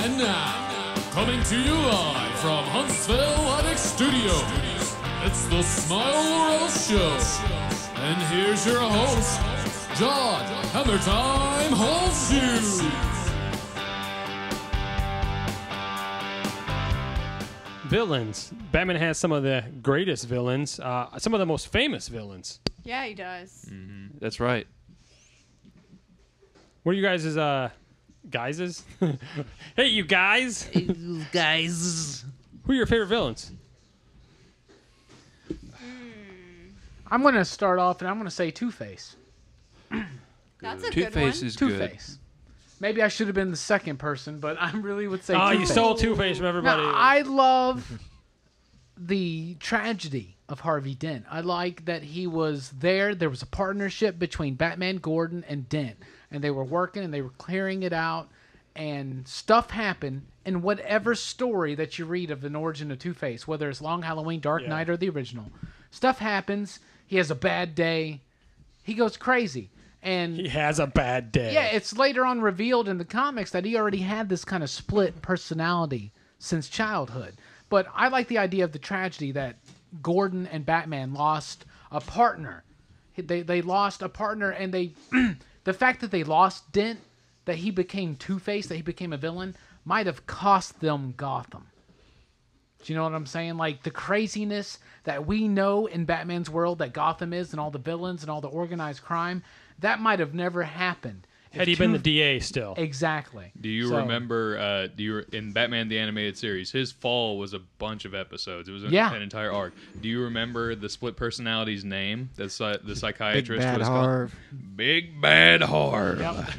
And now, coming to you live from Huntsville Attic Studios, it's the Smile World Show. And here's your host, John Hammer Time Holshoe. Villains. Batman has some of the greatest villains, some of the most famous villains. Yeah, he does. Mm-hmm. That's right. What are you guys' guys'? Hey, you guys! Hey, guys. Who are your favorite villains? I'm going to start off, and I'm going to say Two-Face. That's a good Two-Face one. is good. Two-Face. Maybe I should have been the second person, but I really would say Oh, Two-Face. you stole Two-Face from everybody. Now, I love the tragedy of Harvey Dent. I like that he was there. There was a partnership between Batman, Gordon, and Dent. And they were working and they were clearing it out. And stuff happened. And whatever story that you read of an origin of Two-Face, whether it's Long Halloween, Dark Knight, or the original, stuff happens. He has a bad day. He goes crazy. And He has a bad day. yeah, it's later on revealed in the comics that he already had this kind of split personality since childhood. But I like the idea of the tragedy that Gordon and Batman lost a partner. They lost a partner, and they the fact that they lost Dent, that he became Two-Face, that he became a villain, might have cost them Gotham. Do you know what I'm saying? Like the craziness that we know in Batman's world that Gotham is, and all the villains and all the organized crime, that might have never happened. Had he been the DA still. Exactly. Do you remember? In Batman the Animated Series, his fall was a bunch of episodes. It was an entire arc. Do you remember the split personality's name? The psychiatrist Big Bad was called Harv. Big Bad Harv. Yep.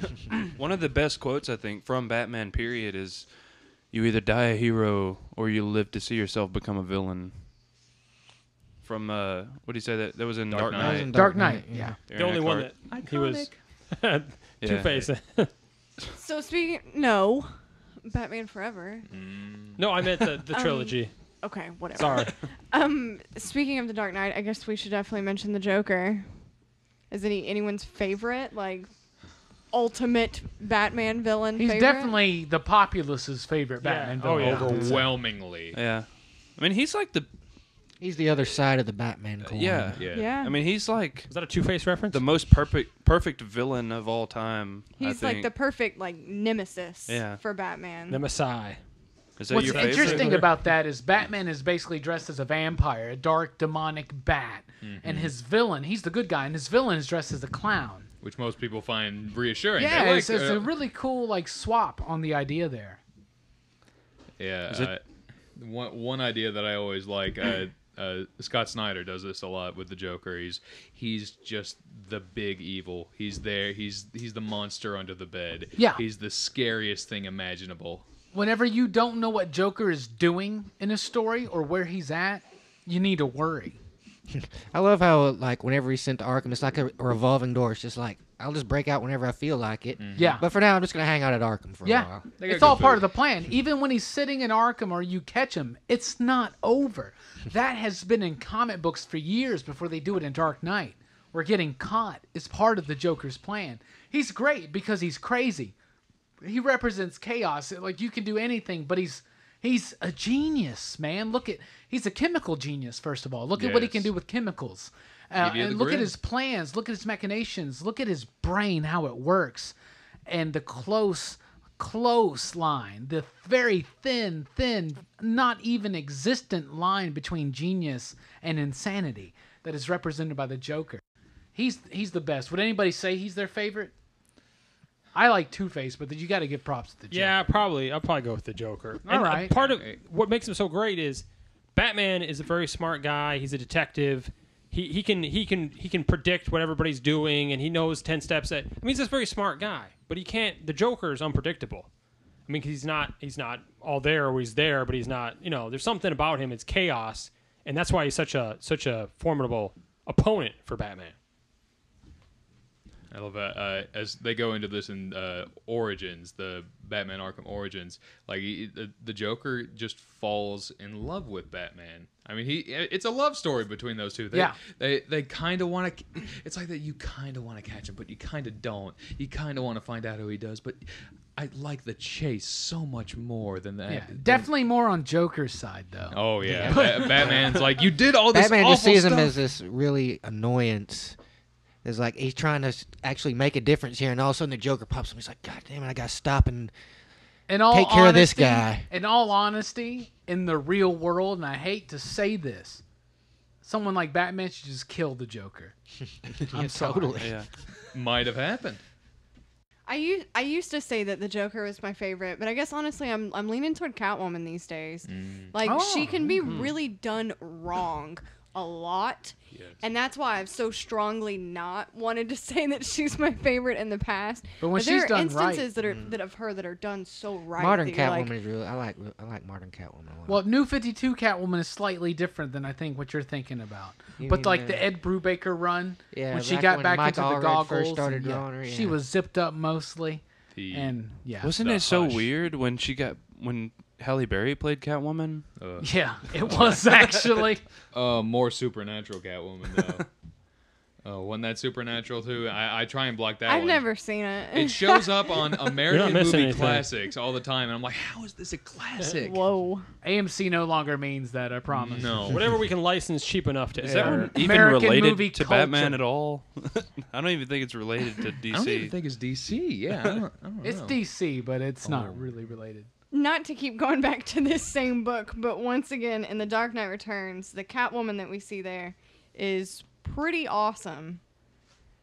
One of the best quotes, I think, from Batman, period, is you either die a hero or you live to see yourself become a villain. From, what do you say? That was in Dark That was Knight. in Dark Knight, yeah. The only one that he was Two-Face. So no, Batman Forever. No, I meant the trilogy. Okay, whatever. Sorry. Speaking of the Dark Knight, I guess we should definitely mention the Joker. Is anyone's favorite, like, ultimate Batman villain? He's favorite? definitely the populace's favorite Batman Oh, villain. yeah. Overwhelmingly. Yeah. I mean, he's like the... He's the other side of the Batman coin. Yeah. Yeah. I mean, he's like Is that a Two-Face reference? the most perfect villain of all time. He's I like think. the perfect nemesis Yeah. for Batman. The Messiah. Is that What's your favorite? interesting about that is Batman is basically dressed as a vampire, a dark, demonic bat. And his villain, he's the good guy, and his villain is dressed as a clown. Which most people find reassuring. Yeah, They it's a really cool like swap on the idea there. Yeah. One idea that I always like. Scott Snyder does this a lot with the Joker. He's just the big evil. He's there. He's the monster under the bed. Yeah. He's the scariest thing imaginable. Whenever you don't know what Joker is doing in a story or where he's at, you need to worry. I love how, like, whenever he's sent to Arkham, it's like a revolving door. It's just like, I'll just break out whenever I feel like it. Yeah. But for now, I'm just going to hang out at Arkham for a Yeah, while. it's all part of the plan. Even when he's sitting in Arkham or you catch him, it's not over. That has been in comic books for years before they do it in Dark Knight. Where getting caught is part of the Joker's plan. He's great because he's crazy. He represents chaos. Like, you can do anything, but he's a genius, man. He's a chemical genius, first of all. Look at what he can do with chemicals. And look at his plans. Look at his machinations. Look at his brain, how it works. And the close line, the very thin, not even existent line between genius and insanity that is represented by the Joker. He's the best. Would anybody say he's their favorite? I like Two-Face, but you got to give props to the Joker. Yeah, I'll probably go with the Joker. All right. Part of what makes him so great is Batman is a very smart guy. He's a detective. He can predict what everybody's doing, and he knows 10 steps. I mean, he's a very smart guy, but he can't. The Joker is unpredictable. I mean, he's not all there or he's there, but he's not. There's something about him. It's chaos, and that's why he's such a formidable opponent for Batman. I love that. As they go into this in Origins, the Batman Arkham Origins, like the Joker just falls in love with Batman. I mean, it's a love story between those two. They kind of want to. It's like that. You kind of want to catch him, but you kind of don't. You kind of want to find out who he does, but I like the chase so much more than that. Yeah, definitely more on Joker's side though. Oh yeah, Batman's like, you did all this Batman awful just sees stuff. him as this really annoyance. It's like he's trying to actually make a difference here, and all of a sudden the Joker pops up. He's like, God damn it, I gotta stop and take care of this guy. In all honesty, in the real world, and I hate to say this, someone like Batman should just kill the Joker. I'm sorry. Totally. Yeah. Might have happened. I used to say that the Joker was my favorite, but I guess honestly I'm leaning toward Catwoman these days. Like she can be really done wrong a lot. Yes. And that's why I've so strongly not wanted to say that she's my favorite in the past. But when there she's are done instances right, that of her that are done so right. Modern that you're Catwoman like, is really. I like modern Catwoman a lot. well, New 52 Catwoman is slightly different than I think what you're thinking about. You But mean like the Ed Brubaker run, Yeah, when she back got when back Mike into the Allred goggles, first started and, drawing her, she yeah. was zipped up mostly, The- and yeah, Wasn't The it so Hush. weird when Halle Berry played Catwoman? yeah, it was actually. More supernatural Catwoman though. Wasn't that supernatural too? I try and block that I've one. never seen it. It shows up on American missing movie anything. classics all the time, and I'm like, how is this a classic? Whoa. AMC no longer means that, I promise. No. Whatever we can license cheap enough to Is that air. one even American movie related to Batman culture. at all? I don't even think it's related to DC. I don't even think it's DC. Yeah, I don't It's know. DC, but it's not really related. Not to keep going back to this same book, but once again, in The Dark Knight Returns, the Catwoman that we see there is pretty awesome.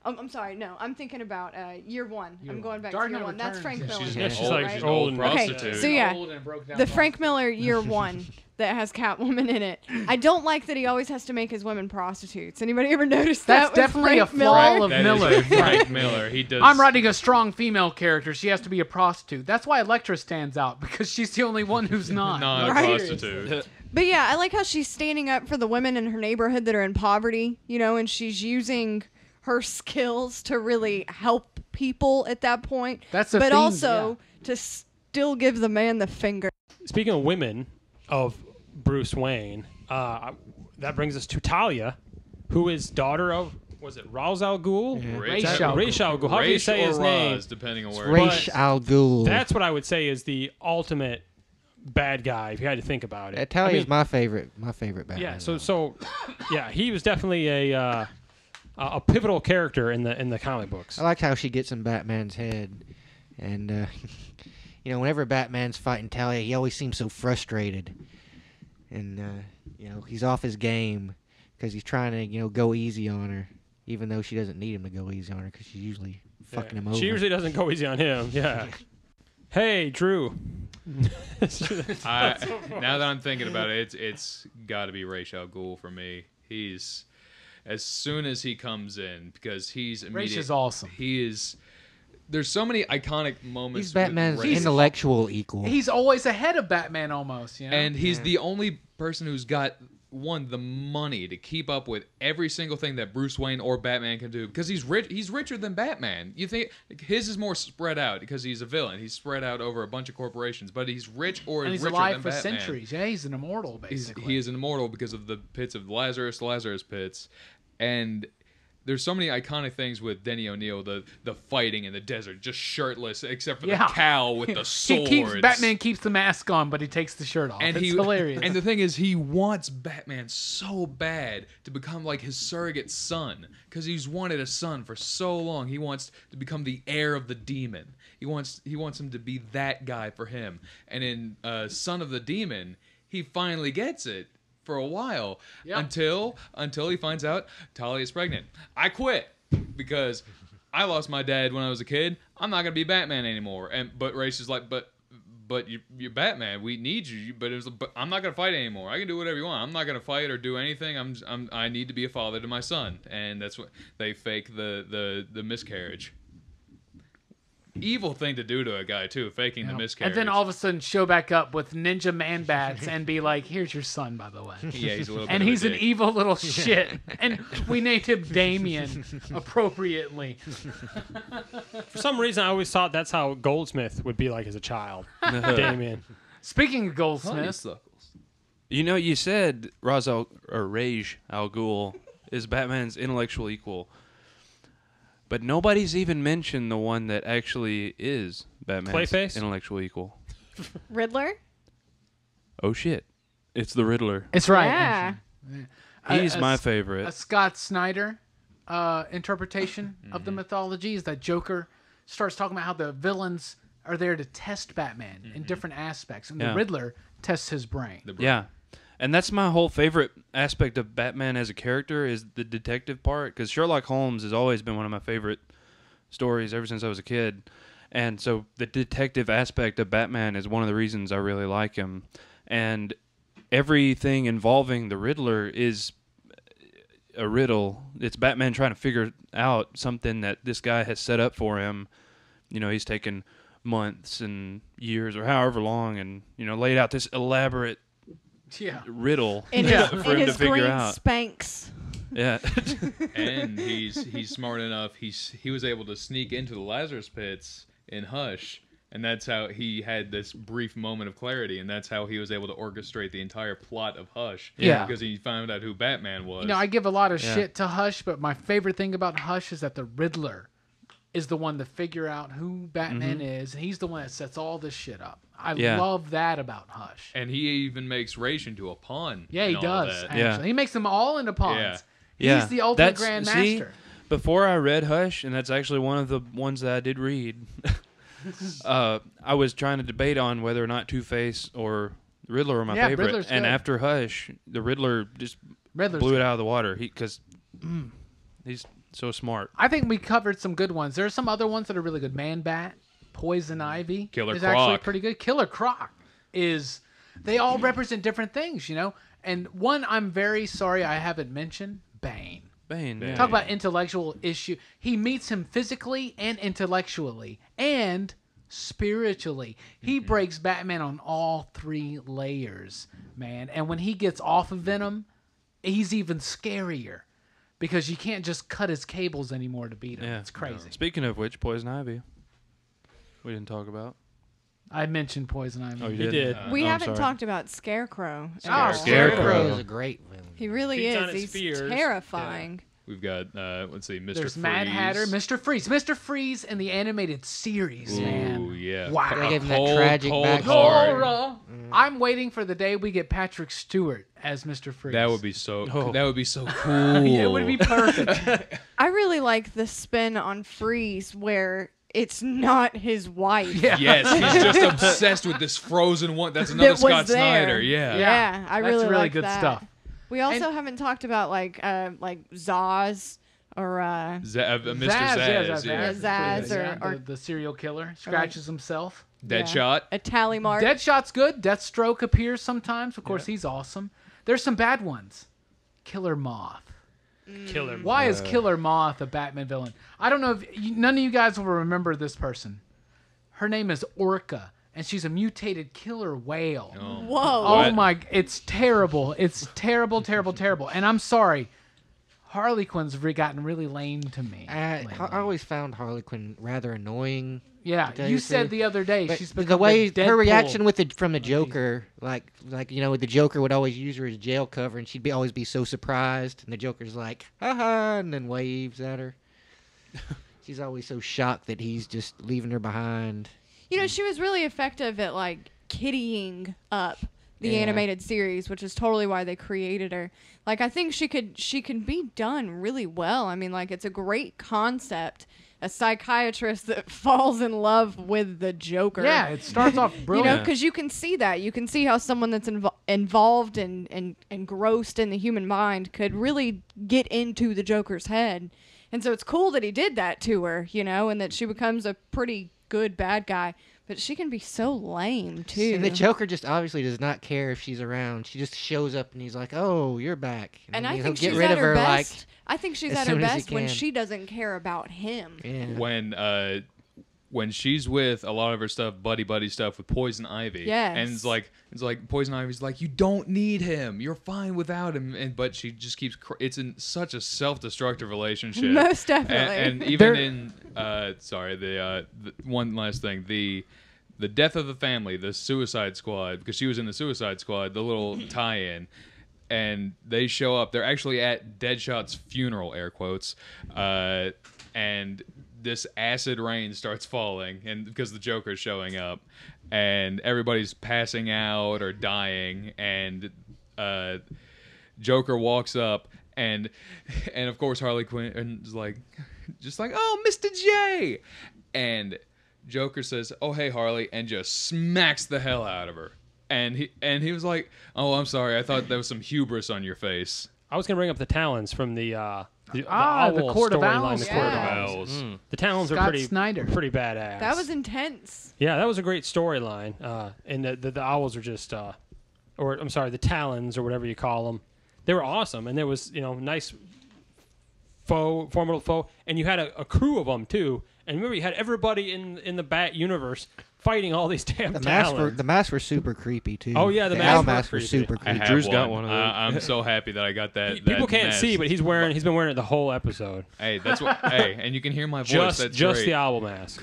I'm sorry, no, I'm thinking about Year One. I'm going back Dark to Year Knight One. That's Frank Returns, Miller. She's, Yeah, an she's old, like she's old an old and- Okay, prostitute. so yeah, Old and broke down the bones. Frank Miller Year One that has Catwoman in it. I don't like that he always has to make his women prostitutes. Anybody ever noticed that? That's with definitely Frank a flaw Miller? of That is Miller. Frank Miller. He does. I'm writing a strong female character. She has to be a prostitute. That's why Elektra stands out, because she's the only one who's not. not Right. a prostitute. But yeah, I like how she's standing up for the women in her neighborhood that are in poverty, and she's using her skills to really help people at that point. That's a but theme, also to still give the man the finger. Speaking of women of Bruce Wayne, that brings us to Talia, who is daughter of, was it Ra's al Ghul? Ra's al Ghul. Ra's al Ghul. How do you Ra's say or his name? Raz, depending on where. Ra's al Ghul. That's what I would say is the ultimate bad guy, if you had to think about it. Talia's I mean, my favorite Batman. yeah. So yeah, he was definitely a pivotal character in the comic books. I like how she gets in Batman's head, and whenever Batman's fighting Talia, he always seems so frustrated, and he's off his game because he's trying to go easy on her, even though she doesn't need him to go easy on her because she's usually fucking him over. She usually doesn't go easy on him. Yeah. Hey, Drew. now that I'm thinking about it, it's got to be Ra's al Ghul for me. He's, as soon as he comes in, because he's Ra's immediate. is awesome. He is. There's so many iconic moments. He's Batman's with Ra's. intellectual equal. He's always ahead of Batman almost, And he's the only person who's got the money to keep up with every single thing that Bruce Wayne or Batman can do, because he's rich. He's richer than Batman. You think his is more spread out because he's a villain. He's spread out over a bunch of corporations, but he's rich or and he's richer alive than for Batman. centuries. Yeah, he's an immortal, basically. He is an immortal because of the pits of Lazarus pits, and there's so many iconic things with Denny O'Neil, the fighting in the desert, just shirtless except for the cowl with the swords. Batman keeps the mask on, but he takes the shirt off. And It's hilarious. And the thing is, he wants Batman so bad to become like his surrogate son, because he's wanted a son for so long. He wants to become the heir of the demon. He wants him to be that guy for him. And in Son of the Demon, he finally gets it for a while, until he finds out Talia is pregnant. I quit because I lost my dad when I was a kid. I'm not gonna be Batman anymore. But Ra's is like, but you're Batman. We need you. But I'm not gonna fight anymore. I can do whatever you want. I'm not gonna fight or do anything. I need to be a father to my son, and that's what they fake the miscarriage. Evil thing to do to a guy too, faking the miscarriage. And then all of a sudden show back up with ninja man bats and be like, here's your son, by the way. Yeah, he's a little bit And of a he's an dick. evil little shit. And we named him Damien appropriately. For some reason, I always thought that's how Goldsmith would be like as a child. Damien. Speaking of Goldsmith, Honeysuckles. You said Ra's al Ghul is Batman's intellectual equal, but nobody's even mentioned the one that actually is Batman's Clayface? intellectual equal. Riddler? Oh shit, it's the Riddler. It's right. Yeah. He's my A favorite. Scott Snyder interpretation of the mythology is that Joker starts talking about how the villains are there to test Batman in different aspects, and the Yeah. Riddler tests his brain. Yeah. And that's my whole favorite aspect of Batman as a character is the detective part, because Sherlock Holmes has always been one of my favorite stories ever since I was a kid. And so the detective aspect of Batman is one of the reasons I really like him. And everything involving the Riddler is a riddle. It's Batman trying to figure out something that this guy has set up for him. You know, he's taken months and years or however long and, you know, laid out this elaborate Yeah. riddle In for his, him in to his figure green out. Spanx. Yeah. And he's smart enough. He was able to sneak into the Lazarus pits in Hush, and that's how he had this brief moment of clarity, and that's how he was able to orchestrate the entire plot of Hush. Yeah. Because he found out who Batman was. You know, I give a lot of Yeah. shit to Hush, but my favorite thing about Hush is that the Riddler is the one to figure out who Batman is, and he's the one that sets all this shit up. I Yeah. love that about Hush. And he even makes Ra's into a pawn. Yeah, he and all does. that. Actually, Yeah. he makes them all into pawns. Yeah. Yeah. He's the ultimate That's- see? grandmaster. Before I read Hush, and that's actually one of the ones that I did read, I was trying to debate on whether or not Two-Face or Riddler were my Yeah, favorite. Riddler's And good. after Hush, the Riddler just Riddler's blew good. it out of the water. Because he's so smart. I think we covered some good ones. There are some other ones that are really good. Man-Bat, Poison Ivy Killer is actually Croc. pretty good. Killer Croc is... They all represent different things, you know? And one I'm very sorry I haven't mentioned, Bane. Bane. Yeah. Talk about intellectual issue. He meets him physically and intellectually and spiritually. He breaks Batman on all three layers, man. And when he gets off of Venom, he's even scarier because you can't just cut his cables anymore to beat him. Yeah. It's crazy. Speaking of which, Poison Ivy. We didn't talk about. I mentioned Poison Ivy. Oh, you He did? did. We Oh, I'm haven't sorry. talked about Scarecrow. at Oh, all. Scarecrow. is a great villain. He really Feeds on is. his He's fears. terrifying. We've got, let's see, Mr. There's Freeze. Mad Hatter, Mr. Freeze. Mr. Freeze in the animated series, Ooh, man. yeah. Wow. They gave him that Cold, tragic cold backstory. hard. Horror. I'm waiting for the day we get Patrick Stewart as Mr. Freeze. That would be so. Oh. That would be so cool. Yeah, it would be perfect. I really like the spin on Freeze where it's not his wife. Yeah. Yes, he's just obsessed with this frozen one. That's another That was Scott there. Snyder. Yeah. Yeah, I That's really really like good that. stuff. We also And- haven't talked about like Zaz or Mr. Zaz, Zaz. yeah, Yeah. Zaz, Yeah, Zaz yeah, or- the serial killer scratches himself. Deadshot. a tally mark. Deadshot's good. Deathstroke appears sometimes. Of course, he's awesome. There's some bad ones. Killer Moth. Killer. Why is Killer Moth a Batman villain? I don't know if none of you guys will remember this person. Her name is Orca, and she's a mutated killer whale. Whoa. Oh What? my! It's terrible. It's terrible, terrible, terrible. And I'm sorry, Harley Quinn's gotten really lame to me. I lately. always found Harley Quinn rather annoying. Yeah, tell you you said the the other day But she's the become way the her Deadpool. reaction with the from the Joker, like you know, the Joker would always use her as jail cover, and she'd always be so surprised, and the Joker's like, haha, and then waves at her. She's always so shocked that he's just leaving her behind. You know, she was really effective at like kittying up the Yeah. animated series, which is totally why they created her. Like I think she can be done really well. I mean, like it's a great concept. A psychiatrist that falls in love with the Joker. Yeah, it starts off You know, brilliant. because you can see that. You can see how someone that's involved and engrossed in the human mind could really get into the Joker's head. And so it's cool that he did that to her, you know, and that she becomes a pretty good bad guy. But she can be so lame, too. And the Joker just obviously does not care if she's around. She just shows up, and he's like, "Oh, you're back." And then I he'll think get she's rid at of her her best. I think she's as at her soon as he best when can. she doesn't care about him. like, yeah. When she's with a lot of her stuff, buddy stuff with Poison Ivy. Yes. And it's like Poison Ivy's like, you don't need him. You're fine without him. But she just keeps. It's in such a self-destructive relationship. Most definitely. And even in the one last thing, the death of the family, the Suicide Squad, because she was in the Suicide Squad, the little tie-in. And they show up. They're actually at Deadshot's funeral, air quotes. And this acid rain starts falling, and because the Joker's showing up, and everybody's passing out or dying, and Joker walks up, and of course Harley Quinn is like, just like, oh, Mr. J, and Joker says, oh, hey, Harley, and just smacks the hell out of her. And he was like, oh, I'm sorry, I thought there was some hubris on your face. I was going to bring up the Talons from the the Owl Court of storyline, Owls. the Court of Yeah. Owls. The Talons Scott are Snyder. pretty badass. That was intense. Yeah, that was a great storyline. And the Owls are just, or I'm sorry, the Talons or whatever you call them. They were awesome, and there was nice formidable foe, and you had a crew of them too. And remember, you had everybody in the Bat universe fighting all these damn Talons. The masks were super creepy too. Oh, yeah, the owl masks were masks were creepy. super I creepy. have Drew's one. got one of those. I'm so happy that I got that. People that can't mask. see, but he's been wearing it the whole episode. Hey, that's what. Hey, and you can hear my voice. Just That's just great. the owl mask.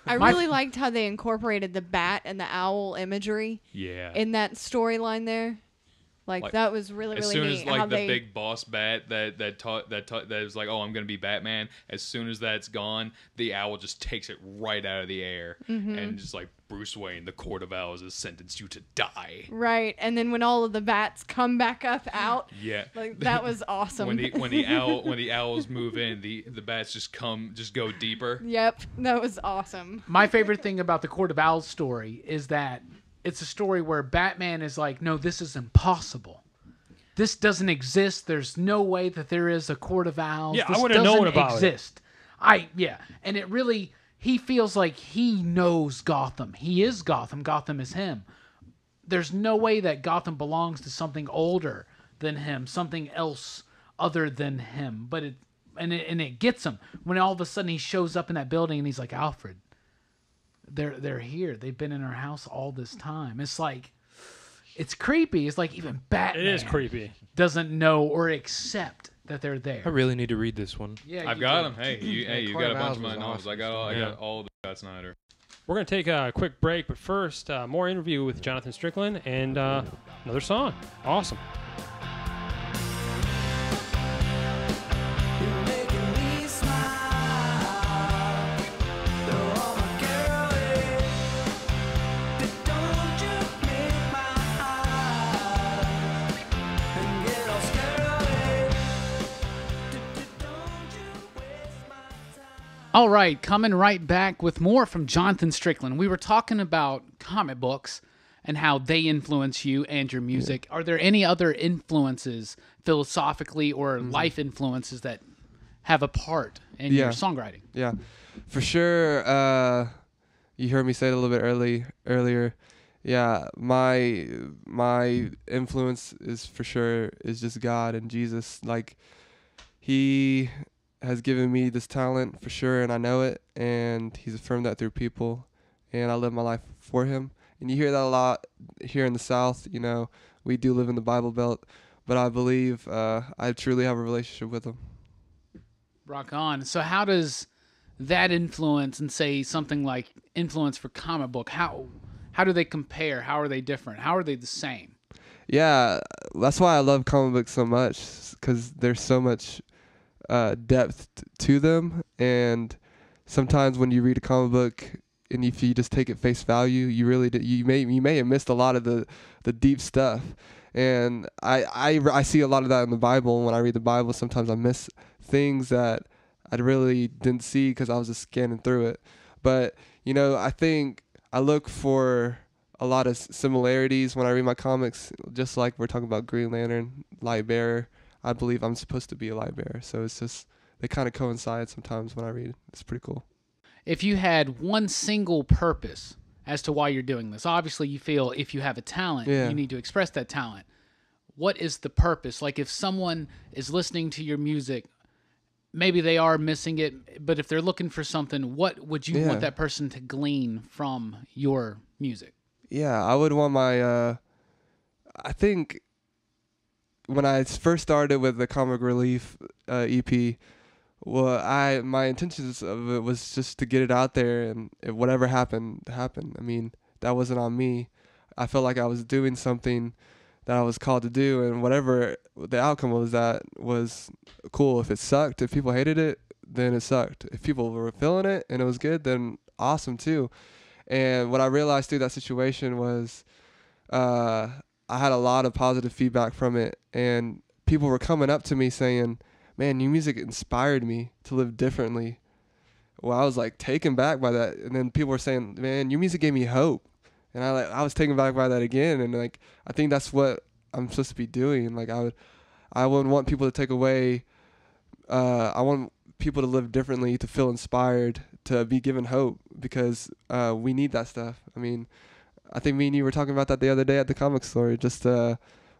I really liked how they incorporated the bat and the owl imagery Yeah. in that storyline there. Like that was really, As really soon neat. as like how the they, big boss bat that was like, oh, I'm gonna be Batman. As soon as that's gone, the owl just takes it right out of the air and just like, Bruce Wayne, the Court of Owls has sentenced you to die. right, and then when all of the bats come back up out, Yeah. like that was awesome. when the owls move in, the bats just go deeper. Yep, that was awesome. My favorite thing about the Court of Owls story is that it's a story where Batman is like, no, this is impossible. This doesn't exist. There's no way that there is a Court of Owls. Yeah, I This would've known doesn't about it. exist. And it really, he feels like he knows Gotham. He is Gotham. Gotham is him. There's no way that Gotham belongs to something older than him, something else other than him. But it gets him when all of a sudden he shows up in that building and he's like, Alfred, they're here. They've been in our house all this time. It's like, it's creepy. It's like even Batman It is creepy. doesn't know or accept that they're there. I really need to read this one. Yeah, I've you got do. them. Hey, you Court got a of bunch Owls of my was novels. awesome. I got all the Scott Snyder. We're going to take a quick break, but first, more interview with Jonathan Strickland and another song. Awesome. All right, coming right back with more from Jonathan Strickland. We were talking about comic books and how they influence you and your music. Are there any other influences philosophically or life influences that have a part in your songwriting? Yeah, for sure. You heard me say it a little bit earlier. Yeah, my influence is for sure is just God and Jesus. Like, He has given me this talent for sure, and I know it, and He's affirmed that through people, and I live my life for Him. And you hear that a lot here in the South. You know, we do live in the Bible Belt, but I believe I truly have a relationship with Him. Rock on. So how does that influence, and say something like influence for comic book, how do they compare? How are they different? How are they the same? Yeah, that's why I love comic books so much, because there's so much depth to them. And sometimes when you read a comic book, and if you just take it face value, you may have missed a lot of the deep stuff. And I see a lot of that in the Bible. When I read the Bible, sometimes I miss things that I really didn't see because I was just scanning through it. But I think I look for a lot of similarities when I read my comics, just like we're talking about Green Lantern, Light Bearer. I believe I'm supposed to be a light bearer, so it's just they kind of coincide sometimes when I read. It's pretty cool. If you had one single purpose as to why you're doing this, obviously you feel if you have a talent, Yeah. you need to express that talent. What is the purpose? Like if someone is listening to your music, maybe they are missing it, but if they're looking for something, what would you want that person to glean from your music? Yeah, I would want my. I think when I first started with the Comic Relief EP, my intentions of it was just to get it out there, and if whatever happened. I mean, that wasn't on me. I felt like I was doing something that I was called to do, and whatever the outcome was, that was cool. If it sucked, if people hated it, then it sucked. If people were feeling it and it was good, then awesome too. And what I realized through that situation was I had a lot of positive feedback from it, and people were coming up to me saying, man, your music inspired me to live differently. Well, I was like taken back by that. And then people were saying, man, your music gave me hope. And I was taken back by that again. And like, I think that's what I'm supposed to be doing. Like I wouldn't want people to take away, I want people to live differently, to feel inspired, to be given hope, because we need that stuff. I mean, I think me and you were talking about that the other day at the comic store, just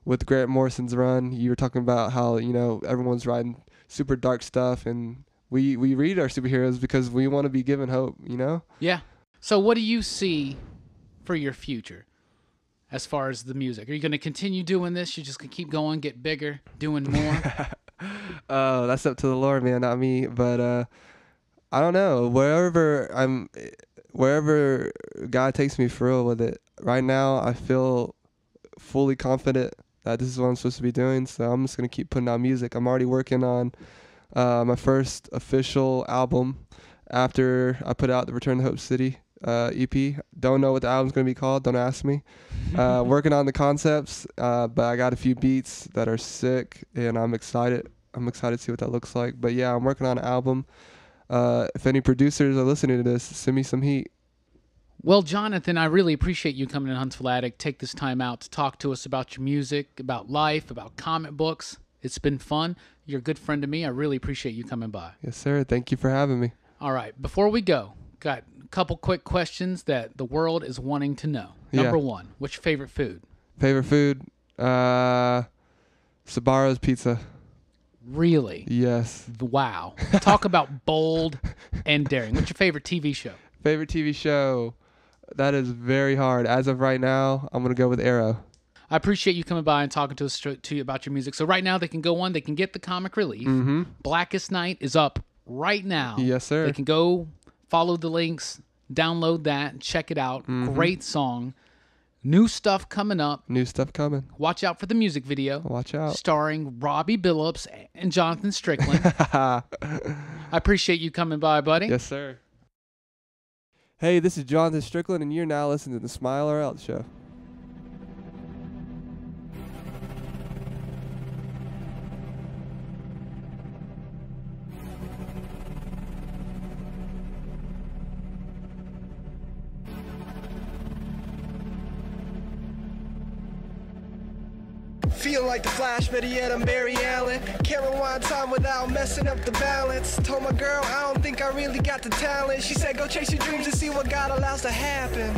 with Grant Morrison's run. You were talking about how, everyone's writing super dark stuff, and we read our superheroes because we want to be given hope, Yeah. So what do you see for your future as far as the music? Are you going to continue doing this? You're just going to keep going, get bigger, doing more? Oh, that's up to the Lord, man, not me. But I don't know. Wherever God takes me for real with it. Right now, I feel fully confident that this is what I'm supposed to be doing. So I'm just gonna keep putting out music. I'm already working on my first official album after I put out the Return to Hope City EP. Don't know what the album's gonna be called. Don't ask me. Working on the concepts, but I got a few beats that are sick, and I'm excited. I'm excited to see what that looks like. But yeah, I'm working on an album. If any producers are listening to this, send me some heat. Well, Jonathan, I really appreciate you coming to Huntsville Attic. Take this time out to talk to us about your music, about life, about comic books. It's been fun. You're a good friend to me. I really appreciate you coming by. Yes, sir. Thank you for having me. All right. Before we go, got a couple quick questions that the world is wanting to know. Number one, what's your favorite food? Favorite food? Sbarro's Pizza. Really? Yes. Wow. Talk about bold and daring. What's your favorite TV show? Favorite TV show? That is very hard. As of right now, I'm going to go with Arrow. I appreciate you coming by and talking to us to you about your music. So right now they can go on, they can get the comic relief. Mm-hmm. Blackest Night is up right now. Yes, sir. They can go follow the links, download that, check it out. Mm-hmm. Great song. New stuff coming up. New stuff coming. Watch out for the music video. Watch out. Starring Robbie Billups and Jonathan Strickland. I appreciate you coming by, buddy. Yes, sir. Hey, this is Jonathan Strickland, and you're now listening to the Smile or Else Show. Feel like the Flash, better yet I'm Barry Allen. Can't rewind time without messing up the balance. Told my girl I don't think I really got the talent. She said go chase your dreams and see what God allows to happen.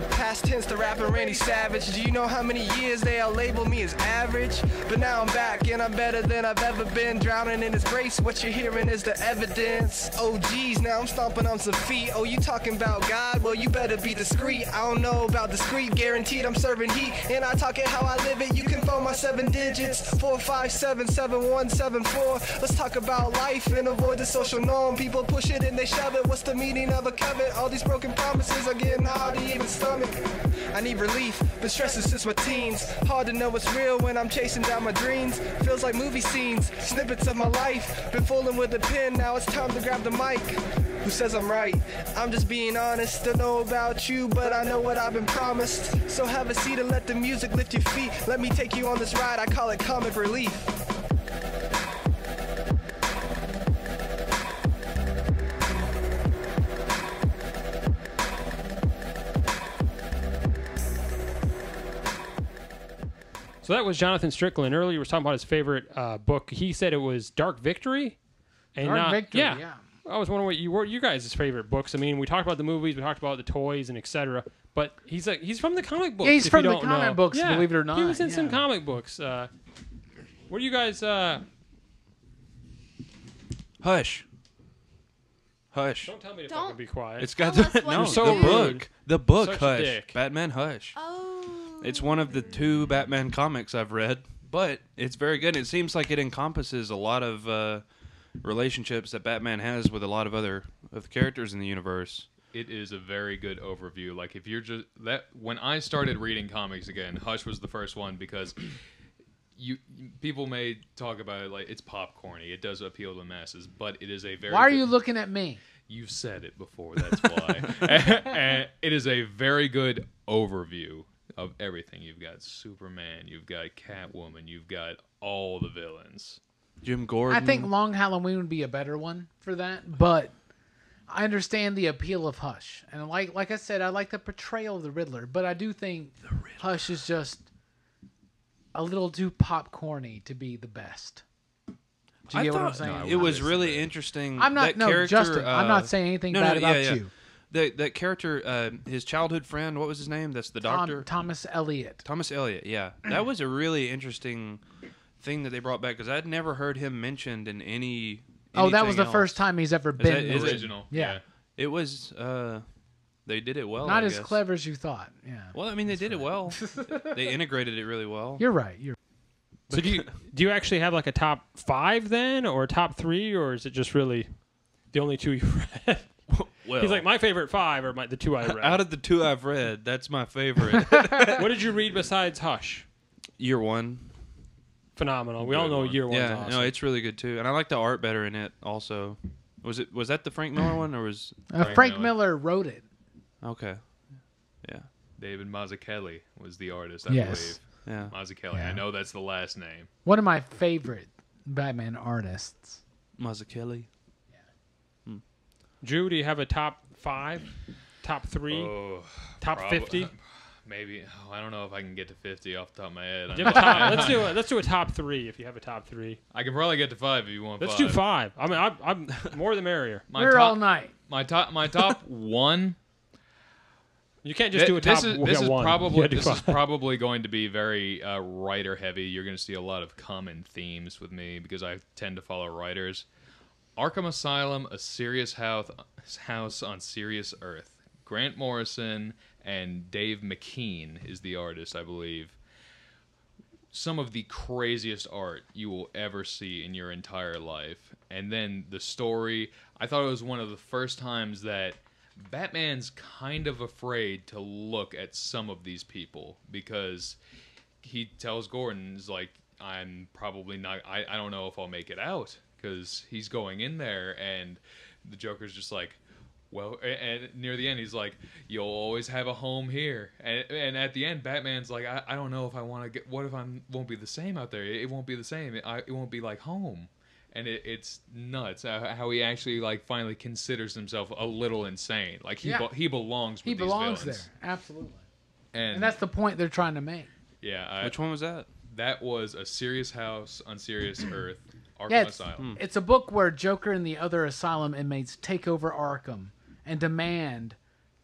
Past tense to rapping Randy Savage. Do you know how many years they'll label me as average? But now I'm back and I'm better than I've ever been. Drowning in His grace, what you're hearing is the evidence. Oh geez, now I'm stomping on some feet. Oh, you talking about God? Well, you better be discreet. I don't know about discreet, guaranteed I'm serving heat. And I talk it how I live it. You can phone my 7 digits, 4577174. Let's talk about life and avoid the social norm. People push it and they shove it. What's the meaning of a covet? All these broken promises are getting hard to even stomach. I need relief, been stressing since my teens. Hard to know what's real when I'm chasing down my dreams. Feels like movie scenes, snippets of my life. Been fooling with a pen, now it's time to grab the mic. Who says I'm right? I'm just being honest. Don't know about you, but I know what I've been promised. So have a seat and let the music lift your feet. Let me take you on this ride, I call it comic relief. So that was Jonathan Strickland. Earlier he was talking about his favorite book. He said it was Dark Victory. And Dark Victory, yeah. I was wondering what you guys' favorite books. I mean, we talked about the movies, we talked about the toys and etc. But he's from the comic books. Yeah, he's if from you the don't comic know. books, Yeah, believe it or not. He was in some yeah. comic books. What do you guys? Hush. Hush. Don't tell me to Don't- fucking be quiet. It's got Tell us what no to so the do. book. The book. Such a Hush. dick. Batman. Hush. Oh. It's one of the 2 Batman comics I've read, but it's very good. It seems like it encompasses a lot of relationships that Batman has with a lot of other of the characters in the universe. It is a very good overview. Like if you're just that when I started reading comics again, Hush was the first one because people may talk about it like it's popcorny. It does appeal to the masses, but it is a very. Why are you looking at me? You've said it before. That's why. And it is a very good overview of everything. You've got Superman. You've got Catwoman. You've got all the villains. Jim Gordon. I think Long Halloween would be a better one for that, but I understand the appeal of Hush, and like I said, I like the portrayal of the Riddler, but I do think Hush is just a little too popcorny to be the best. Do you get what I'm saying? No, it was really interesting. I'm not Justin. I'm not saying anything bad about you. That character, his childhood friend, what was his name? That's the doctor. Thomas Elliot. Thomas Elliot. Yeah, that was a really interesting thing that they brought back because I'd never heard him mentioned in any. Oh, that was the else. first time he's ever been Is original. Yeah. It was. They did it well. Not I as guess. clever as you thought. Yeah. Well, I mean, they did it well. They integrated it really well. You're right. So do you actually have like a top 5 then, or a top 3, or is it just really the only 2 you read? Well, He's like, my favorite 5 are the 2 I read. out of the 2 I've read, that's my favorite. What did you read besides Hush? Year One. Phenomenal. We all know Year One's Yeah, awesome. no, it's really good too, and I like the art better in it. Also, was that the Frank Miller one or was? Frank Miller wrote it. Okay. Yeah. David Mazzucchelli was the artist, I Yes. believe. Yeah. Mazzucchelli. Yeah. I know that's the last name. One of my favorite Batman artists. Mazzucchelli. Drew, do you have a top 5, top 3, Oh, top 50? Maybe. Oh, I don't know if I can get to 50 off the top of my head. Do you have a top- let's do a top 3 if you have a top 3. I can probably get to 5 if you want. Let's 5. do 5. I mean, I'm more the merrier. We're all night. My top 1. You can't just do a top. This is one. probably You gotta do 5. probably going to be very writer heavy. You're going to see a lot of common themes with me because I tend to follow writers. Arkham Asylum, a serious house on serious earth. Grant Morrison and Dave McKean is the artist, I believe. Some of the craziest art you will ever see in your entire life. And then the story, I thought it was one of the first times that Batman's kind of afraid to look at some of these people because he tells Gordon, he's like, I'm probably not, I don't know if I'll make it out because he's going in there, and the Joker's just like, well, and near the end, he's like, you'll always have a home here. And at the end, Batman's like, I don't know if I want to get, what if I won't be the same out there? It won't be the same. It won't be like home. And it's nuts how he actually like finally considers himself a little insane. Like he belongs with these villains. There, absolutely. And that's the point they're trying to make. Yeah. Which one was that? That was A Serious House on Serious Earth, Yeah, Asylum. it's a book where Joker and the other asylum inmates take over Arkham and demand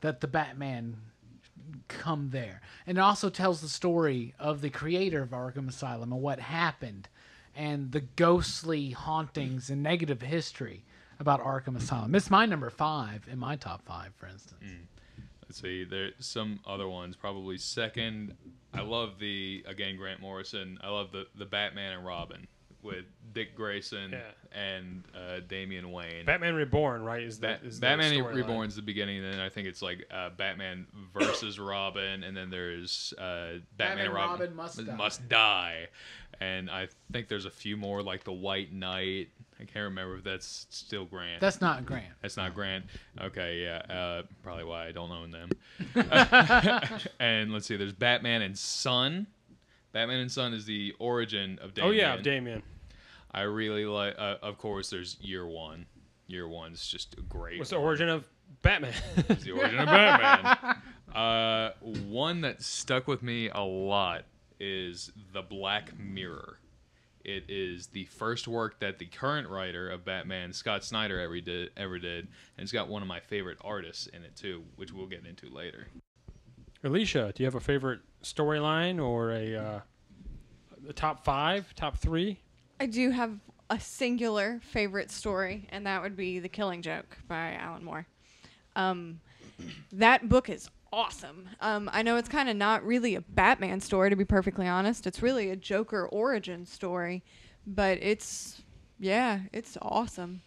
that the Batman come there. And it also tells the story of the creator of Arkham Asylum and what happened and the ghostly hauntings and negative history about Arkham Asylum. It's my number 5 in my top 5, for instance. Let's see, there's some other ones. Probably second, I love again, Grant Morrison. I love the Batman and Robin with Dick Grayson and Damian Wayne. Batman Reborn, right? Is Batman Reborn is the beginning, and then I think it's like Batman versus Robin, and then there's Batman and Robin Must Die. And I think there's a few more, like the White Knight. I can't remember if that's still Grant. That's not Grant. That's not Grant. Okay, yeah. Probably why I don't own them. And let's see, there's Batman and Son. Batman and Son is the origin of Damian. Oh, yeah, of Damian. I really like, of course, there's Year One. Year One's just a great. What's the origin of Batman? It's the origin of Batman. One that stuck with me a lot is The Black Mirror. It is the first work that the current writer of Batman, Scott Snyder, ever did, and it's got one of my favorite artists in it too, which we'll get into later. Alicia, do you have a favorite storyline or a top 5, top 3? I do have a singular favorite story, and that would be The Killing Joke by Alan Moore. That book is awesome. I know it's kind of not really a Batman story, to be perfectly honest. It's really a Joker origin story, but it's awesome.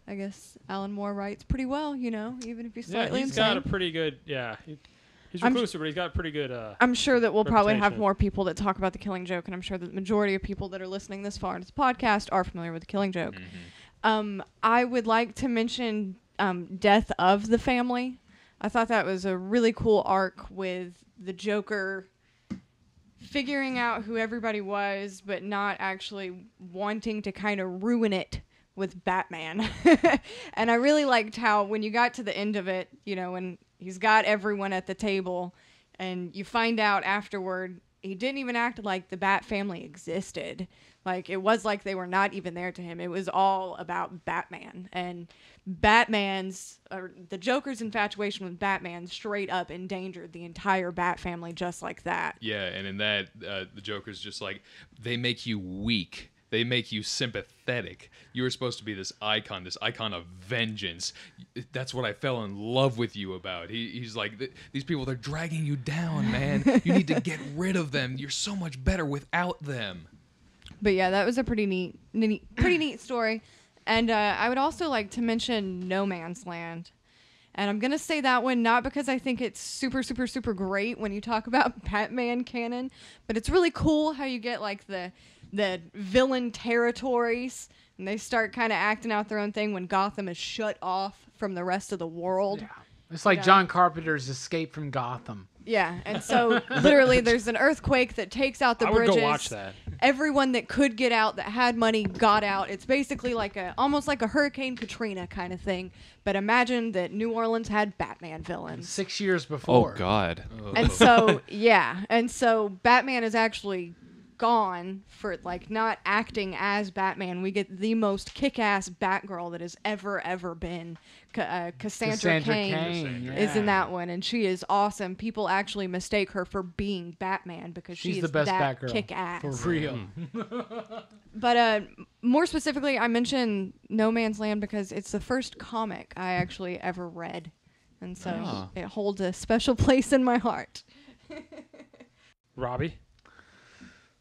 I guess Alan Moore writes pretty well, even if he's slightly he's insane. got a pretty good, He's I'm- reclusive, but he's got pretty good. I'm sure that we'll probably have Reputation. more people that talk about The Killing Joke, and I'm sure that the majority of people that are listening this far into this podcast are familiar with The Killing Joke. I would like to mention Death of the Family. I thought that was a really cool arc with the Joker figuring out who everybody was, but not actually wanting to kind of ruin it with Batman. And I really liked how when you got to the end of it, you know, when he's got everyone at the table and you find out afterward he didn't even act like the Bat family existed. Like, it was like they were not even there to him. It was all about Batman. And the Joker's infatuation with Batman straight up endangered the entire Bat family just like that. Yeah, and in that, the Joker's just like, they make you weak. They make you sympathetic. You were supposed to be this icon of vengeance. That's what I fell in love with you about. He's like, these people, they're dragging you down, man. You need to get rid of them. You're so much better without them. But yeah, that was a pretty neat story. And I would also like to mention No Man's Land. And I'm going to say that one not because I think it's super, super, super great when you talk about Batman canon, but it's really cool how you get like the villain territories and they start kind of acting out their own thing when Gotham is shut off from the rest of the world. Yeah. It's like John Carpenter's Escape from Gotham. Yeah, and so literally there's an earthquake that takes out the I would bridges. go watch that. Everyone that could get out, that had money, got out. It's basically like almost like a Hurricane Katrina kind of thing. But imagine that New Orleans had Batman villains. 6 years Oh before. God. And so, and so Batman is actually gone for like not acting as Batman. We get the most kick-ass Batgirl that has ever been. Cassandra Cain is in that one, and she is awesome. People actually mistake her for being Batman because She's she the is best that Batgirl. kick-ass. For real. But more specifically, I mentioned No Man's Land because it's the first comic I actually ever read, and so it holds a special place in my heart. Robbie?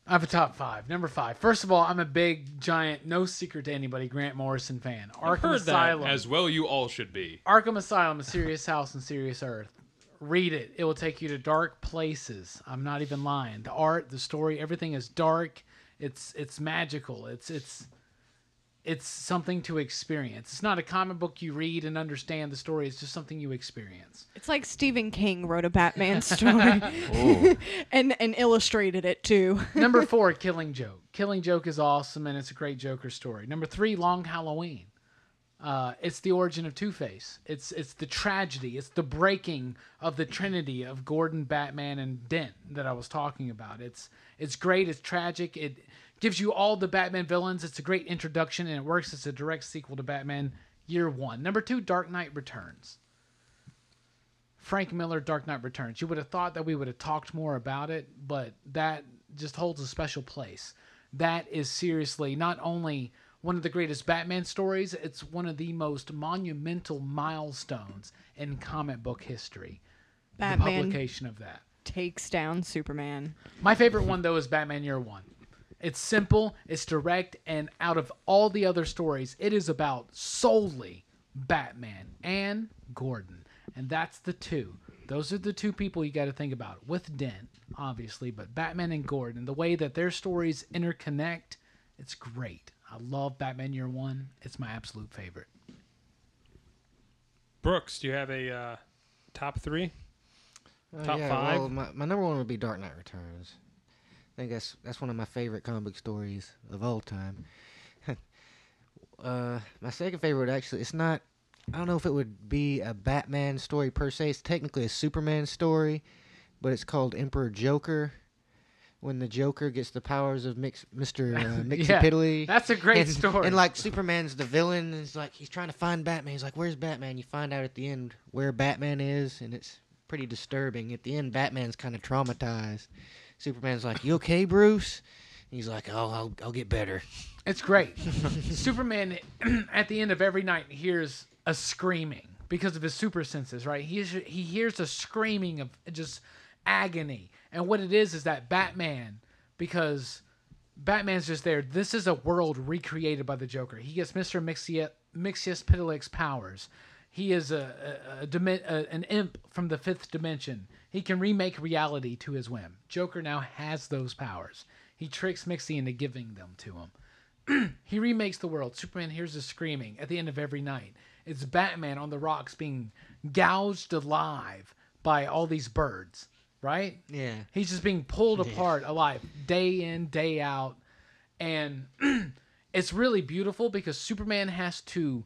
I have a top 5. Number 5. First of all, I'm a big, giant, no secret to anybody, Grant Morrison fan. Arkham Asylum. As well you all should be. Arkham Asylum, A Serious House and Serious Earth. Read it. It will take you to dark places. I'm not even lying. The art, the story, everything is dark. It's magical. It's something to experience. It's not a comic book you read and understand the story. It's just something you experience. It's like Stephen King wrote a Batman story and illustrated it too. Number 4, Killing Joke. Killing Joke is awesome, and it's a great Joker story. Number 3, Long Halloween. It's the origin of Two-Face. It's the tragedy. It's the breaking of the trinity of Gordon, Batman, and Dent that I was talking about. It's great. It's tragic. It gives you all the Batman villains. It's a great introduction, and it works as a direct sequel to Batman Year One. Number 2, Dark Knight Returns. Frank Miller, Dark Knight Returns. You would have thought that we would have talked more about it, but that just holds a special place. That is seriously not only one of the greatest Batman stories, it's one of the most monumental milestones in comic book history. Batman the publication of that. Takes down Superman. My favorite one, though, is Batman Year One. It's simple, it's direct, and out of all the other stories, it is about solely Batman and Gordon. And that's the two. Those are the two people you got to think about. With Dent, obviously, but Batman and Gordon. The way that their stories interconnect, it's great. I love Batman Year One. It's my absolute favorite. Brooks, do you have a top 3? Top yeah, 5? Well, my number 1 would be Dark Knight Returns. I think that's one of my favorite comic book stories of all time. My second favorite, actually, it's not. I don't know if it would be a Batman story per se. It's technically a Superman story, but it's called Emperor Joker. When the Joker gets the powers of Mr. Mixie-Piddly. That's a great story. And like Superman's the villain, and it's like he's trying to find Batman. He's like, "Where's Batman?" You find out at the end where Batman is, and it's pretty disturbing. At the end, Batman's kind of traumatized. Superman's like, "You okay, Bruce?" He's like, "Oh, I'll get better." It's great. Superman, at the end of every night, hears a screaming because of his super senses, right? He hears a screaming of just agony. And what it is that Batman, because Batman's just there, this is a world recreated by the Joker. He gets Mr. Mixie-Piddly's powers. He is an imp from the 5th dimension. He can remake reality to his whim. Joker now has those powers. He tricks Mixie into giving them to him. He remakes the world. Superman hears us screaming at the end of every night. It's Batman on the rocks being gouged alive by all these birds, right? Yeah. He's just being pulled apart alive day in, day out. And it's really beautiful because Superman has to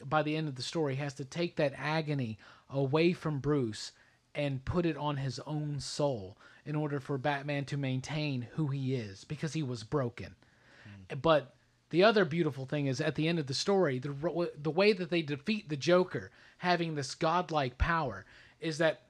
by the end of the story, has to take that agony away from Bruce and put it on his own soul in order for Batman to maintain who he is, because he was broken. But the other beautiful thing is at the end of the story, the way that they defeat the Joker, having this godlike power, is that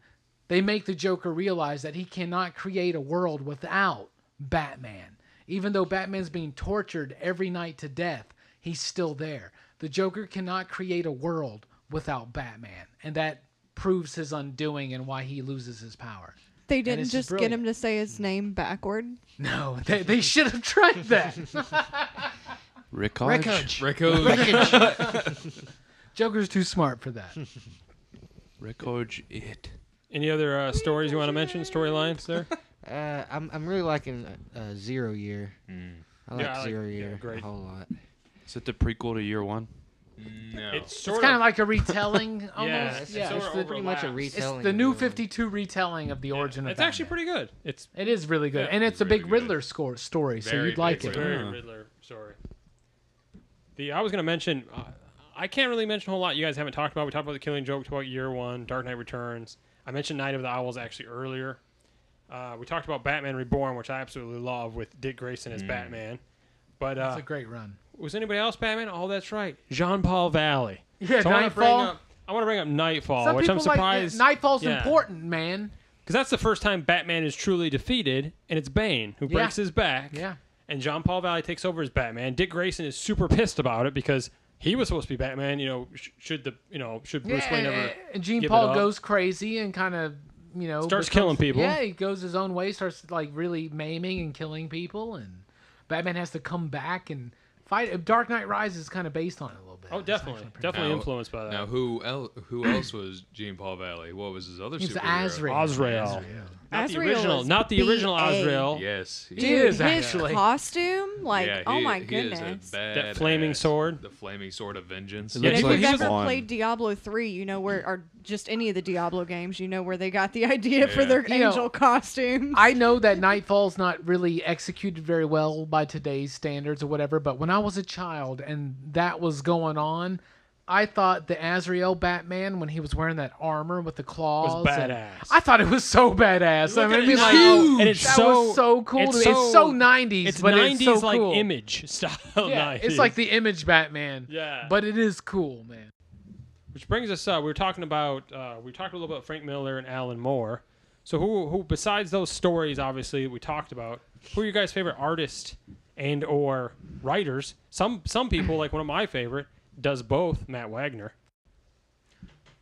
they make the Joker realize that he cannot create a world without Batman. Even though Batman's being tortured every night to death, he's still there. The Joker cannot create a world without Batman, and that proves his undoing and why he loses his power. They didn't just get him to say his name backward. No, they should have tried that. Rickage. Joker's too smart for that. Rickage it. Any other stories you want to mention? Storylines there? I'm really liking Zero Year. I like Zero Year great. a whole lot. Is it the prequel to Year One? No. It's It's kind of like a retelling, almost. it's Yeah, sort it's of Pretty much a overlaps. retelling. the of new Zero Year. 52 retelling of the origin of It's Batman. actually pretty good. It is really good, Yeah. and it's a Really big good. Riddler story, so Very you'd like big it. Very Oh. Riddler story. I was going to mention, I can't really mention a whole lot you guys haven't talked about. We talked about The Killing Joke, we talked about Year One, Dark Knight Returns. I mentioned Night of the Owls actually earlier. We talked about Batman Reborn, which I absolutely love, with Dick Grayson as Batman. But It's a great run. was anybody else Batman? Oh, that's right, Jean-Paul Valley. Yeah, So Nightfall. I want to bring up Nightfall, Some which I'm people like surprised. Nightfall's yeah. important, man. Because that's the first time Batman is truly defeated, and it's Bane who breaks his back. Yeah. And Jean-Paul Valley takes over as Batman. Dick Grayson is super pissed about it because he was supposed to be Batman. You know, should Bruce Wayne ever and Gene give Paul it up? goes crazy and kind of, Starts killing people. Yeah, he goes his own way, starts like really maiming and killing people, and Batman has to come back and fight. Dark Knight Rises is kind of based on it a little bit. Oh, It's definitely, actually pretty definitely Now- influenced by that. Now, who else was Gene Paul Valley? What was his other He's superhero? Azrael. Not the Azrael original, is not the original BA. Azrael. Yes. He Dude, is, his actually. costume, like, Yeah, oh my he goodness. Is a That flaming badass. sword. The flaming sword of vengeance. It And looks if like you've he's ever fun. played Diablo 3, you know where, or just any of the Diablo games, you know where they got the idea for Yeah. their You know, angel costumes. I know that Nightfall's not really executed very well by today's standards or whatever, but when I was a child and that was going on, I thought the Azrael Batman, when he was wearing that armor with the claws, Was and badass. I thought it was so badass. I Look at mean, it like, now, and it's that so was so cool. it's to me. It's so 90s, It's but 90s it's so like cool. image style. Yeah, 90s. it's like the Image Batman. Yeah. but it is cool, man. Which brings us up. We talked a little about Frank Miller and Alan Moore. So who besides those stories, obviously we talked about, who are your guys' favorite artists and or writers? Some people, like one of my favorite, does both. Matt Wagner.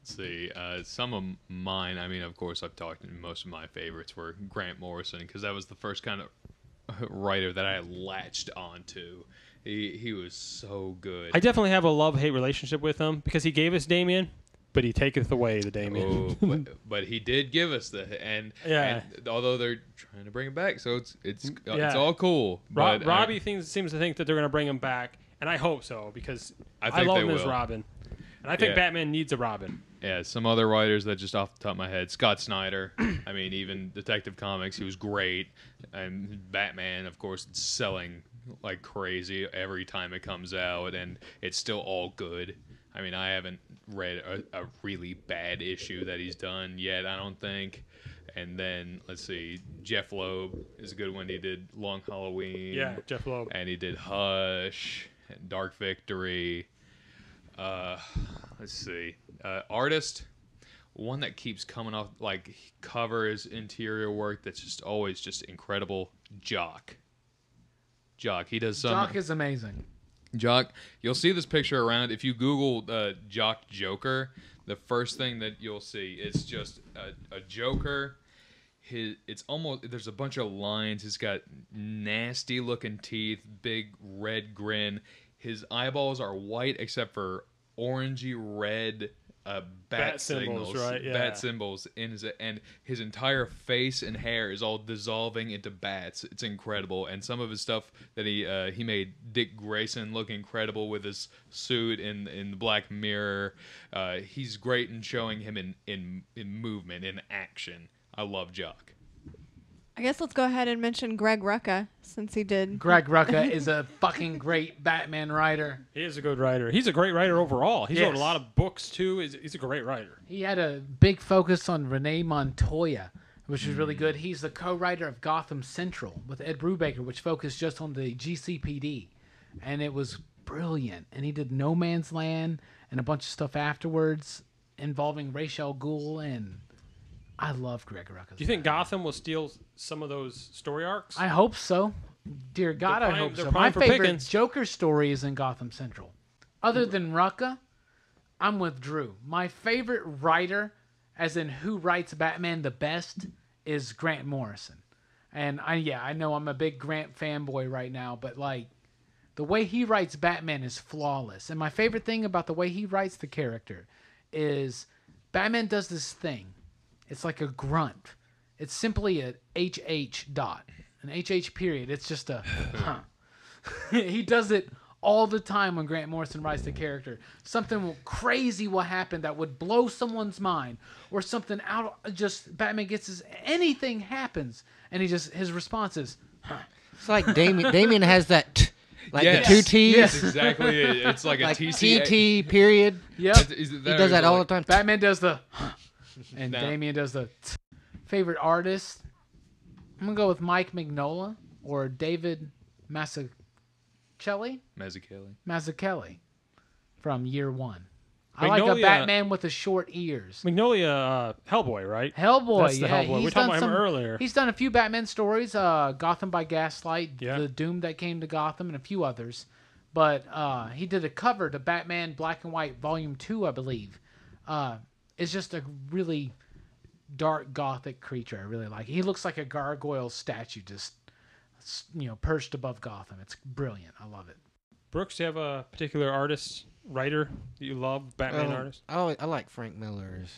Let's see. Some of mine, I mean, of course, I've talked, most of my favorites were Grant Morrison, because that was the first kind of writer that I latched onto. He was so good. I definitely have a love-hate relationship with him because he gave us Damien, but he taketh away the Damien. Oh, but he did give us and although they're trying to bring it back, so it's all cool. But Robbie seems to think that they're going to bring him back, and I hope so because I I think love they him as will. Robin, and I think Yeah. Batman needs a Robin. Yeah, some other writers that just off the top of my head. Scott Snyder. I mean, even Detective Comics, he was great. And Batman, of course, it's selling like crazy every time it comes out, and it's still all good. I mean, I haven't read a really bad issue that he's done yet, I don't think. And then, let's see, Jeff Loeb is a good one. He did Long Halloween. Yeah, Jeff Loeb. And he did Hush, and Dark Victory. Let's see. Artist, one that keeps coming off, like, covers interior work that's just always just incredible. Jock, he does some. Jock is amazing. Jock, you'll see this picture around. If you Google Jock Joker, the first thing that you'll see is just a Joker. It's almost, there's a bunch of lines. He's got nasty looking teeth, big red grin. His eyeballs are white except for orangey red bat symbols, signals, right? Yeah. bat symbols in his, and his entire face and hair is all dissolving into bats. It's incredible. And some of his stuff that he made Dick Grayson look incredible with his suit in the Black Mirror. He's great in showing him in movement, in action. I love Jock. I guess let's go ahead and mention Greg Rucka, since he did. Greg Rucka is a fucking great Batman writer. He is a good writer. He's a great writer overall. He's wrote a lot of books too. He's a great writer. He had a big focus on Renee Montoya, which was really good. He's the co-writer of Gotham Central with Ed Brubaker, which focused just on the GCPD, and it was brilliant. And he did No Man's Land and a bunch of stuff afterwards involving Ra's al Ghul, and I love Greg Rucka. Do you think Gotham will steal some of those story arcs? I hope so. Dear God, I hope so. My favorite Joker story is in Gotham Central. Other than Rucka, I'm with Drew. My favorite writer, as in who writes Batman the best, is Grant Morrison. And I know I'm a big Grant fanboy right now, but like the way he writes Batman is flawless. And my favorite thing about the way he writes the character is Batman does this thing. It's like a grunt. It's simply a HH dot. An HH period. It's just a huh. He does it all the time when Grant Morrison writes the character. Something crazy will happen that would blow someone's mind. Or something Batman gets anything happens. And his response is, huh. It's like Damien has that the two T's. Yes, exactly. It's like a TT period. Yep. He does that all the time. Batman does the huh. And Damien does the favorite artist. I'm going to go with Mike Mignola or David Mazzucchelli from Year One. I like a Batman with the short ears. Magnolia, Hellboy, right? Hellboy, That's the Hellboy. We talked about him earlier. He's done a few Batman stories, Gotham by Gaslight, The Doom That Came to Gotham, and a few others. But he did a cover to Batman Black and White Volume 2, I believe. It's just a really dark gothic creature I really like. He looks like a gargoyle statue just perched above Gotham. It's brilliant. I love it. Brooks, do you have a particular artist, writer that you love, Batman artist? I like Frank Miller's.